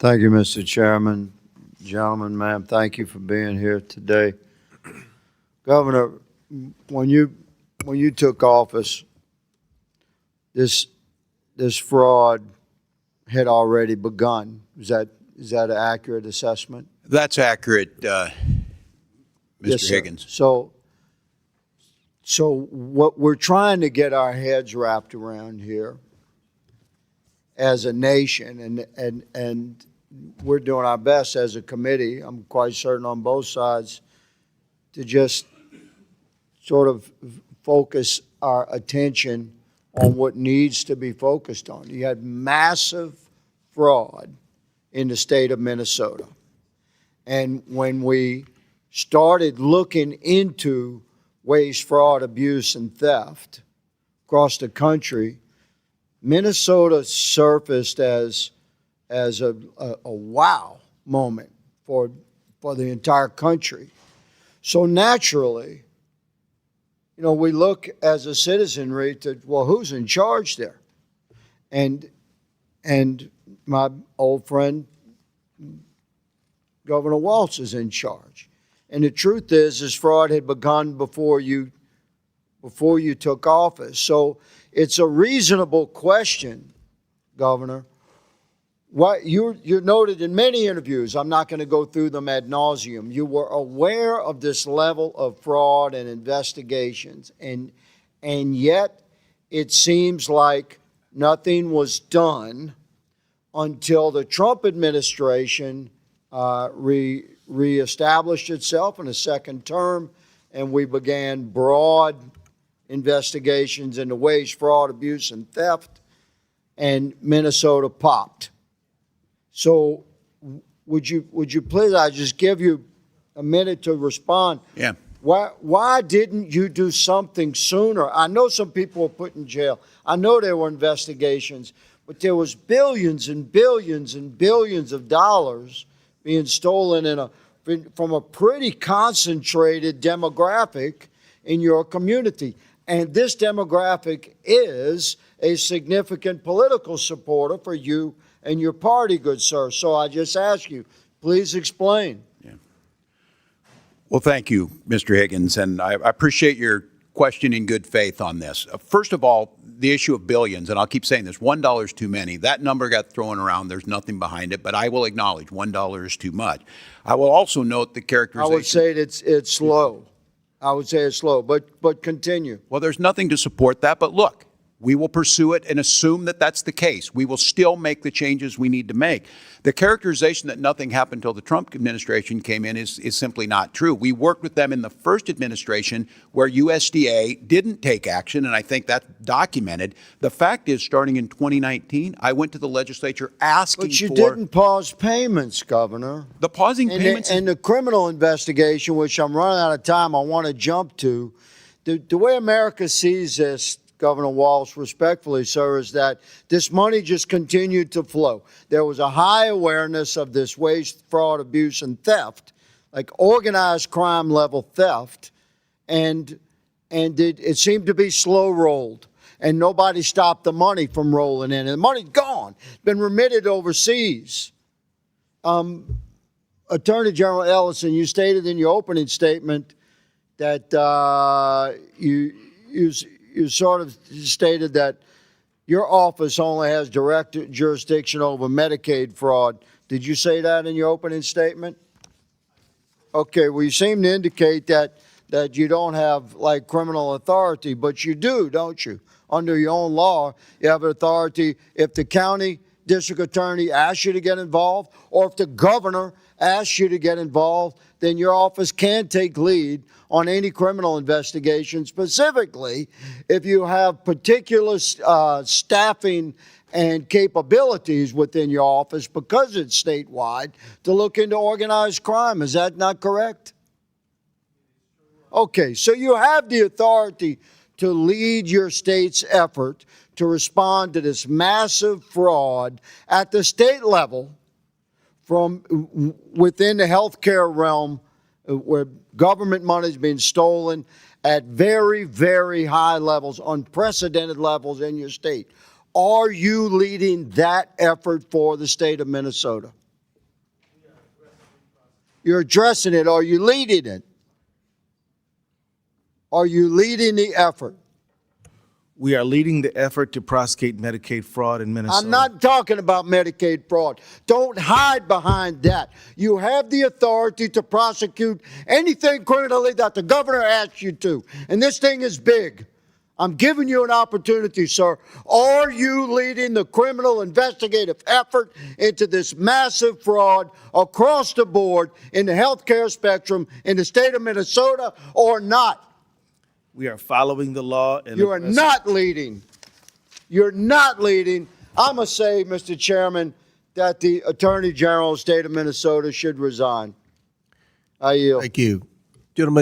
Thank you, Mr. Chairman. Gentlemen, ma'am, thank you for being here today. Governor, when you took office, this fraud had already begun. Is that an accurate assessment? That's accurate, Mr. Yes, sir. Higgins. So what we're trying to get our heads wrapped around here as a nation, and we're doing our best as a committee, I'm quite certain on both sides, to just sort of focus our attention on what needs to be focused on. You had massive fraud in the state of Minnesota. And when we started looking into waste, fraud, abuse, and theft across the country, Minnesota surfaced as a wow moment for the entire country. So naturally, you know, we look as a citizenry to, well, who's in charge there? And my old friend, Governor Waltz, is in charge. And the truth is fraud had begun before you took office. So it's a reasonable question, Governor. What you're noted in many interviews, I'm not going to go through them ad nauseum, you were aware of this level of fraud and investigations, and yet it seems like nothing was done until the Trump administration reestablished itself in a second term, and we began broad investigations into waste, fraud, abuse, and theft, and Minnesota popped. So would you please, I just give you a minute to respond. Yeah. Why didn't you do something sooner? I know some people were put in jail. I know there were investigations, but there was billions and billions and billions of dollars being stolen from a pretty concentrated demographic in your community. And this demographic is a significant political supporter for you and your party, good sir. So I just ask you, please explain. Yeah. Well, thank you, Mr. Higgins, and I appreciate your question in good faith on this. First of all, the issue of billions, and I'll keep saying this, $1 is too many. That number got thrown around. There's nothing behind it, but I will acknowledge $1 is too much. I will also note the characterization. I would say it's low. I would say it's low, but continue. Well, there's nothing to support that, but look, we will pursue it and assume that that's the case. We will still make the changes we need to make. The characterization that nothing happened until the Trump administration came in is simply not true. We worked with them in the first administration where USDA didn't take action, and I think that's documented. The fact is, starting in 2019, I went to the legislature asking for— But you didn't pause payments, Governor. The pausing payments— And the criminal investigation, which I'm running out of time, I want to jump to. The way America sees this, Governor Waltz, respectfully, sir, is that this money just continued to flow. There was a high awareness of this waste, fraud, abuse, and theft, like organized crime level theft, and it seemed to be slow rolled, and nobody stopped the money from rolling in. And the money's gone, been remitted overseas. Attorney General Ellison, you stated in your opening statement that you sort of stated that your office only has direct jurisdiction over Medicaid fraud. Did you say that in your opening statement? Okay, well, you seem to indicate that you don't have, like, criminal authority, but you do, don't you? Under your own law, you have authority if the county district attorney asks you to get involved, or if the governor asks you to get involved, then your office can take lead on any criminal investigation, specifically if you have particular staffing and capabilities within your office, because it's statewide, to look into organized crime. Is that not correct? Okay, so you have the authority to lead your state's effort to respond to this massive fraud at the state level from within the healthcare realm, where government money is being stolen at very, very high levels, unprecedented levels in your state. Are you leading that effort for the state of Minnesota? You're addressing it. Are you leading it? Are you leading the effort? We are leading the effort to prosecute Medicaid fraud in Minnesota. I'm not talking about Medicaid fraud. Don't hide behind that. You have the authority to prosecute anything criminally that the governor asks you to. And this thing is big. I'm giving you an opportunity, sir. Are you leading the criminal investigative effort into this massive fraud across the board in the healthcare spectrum in the state of Minnesota or not? We are following the law. And You are not leading. You're not leading. I'm going to say, Mr. Chairman, that the Attorney General of the state of Minnesota should resign. I yield. Thank you. Gentlemen.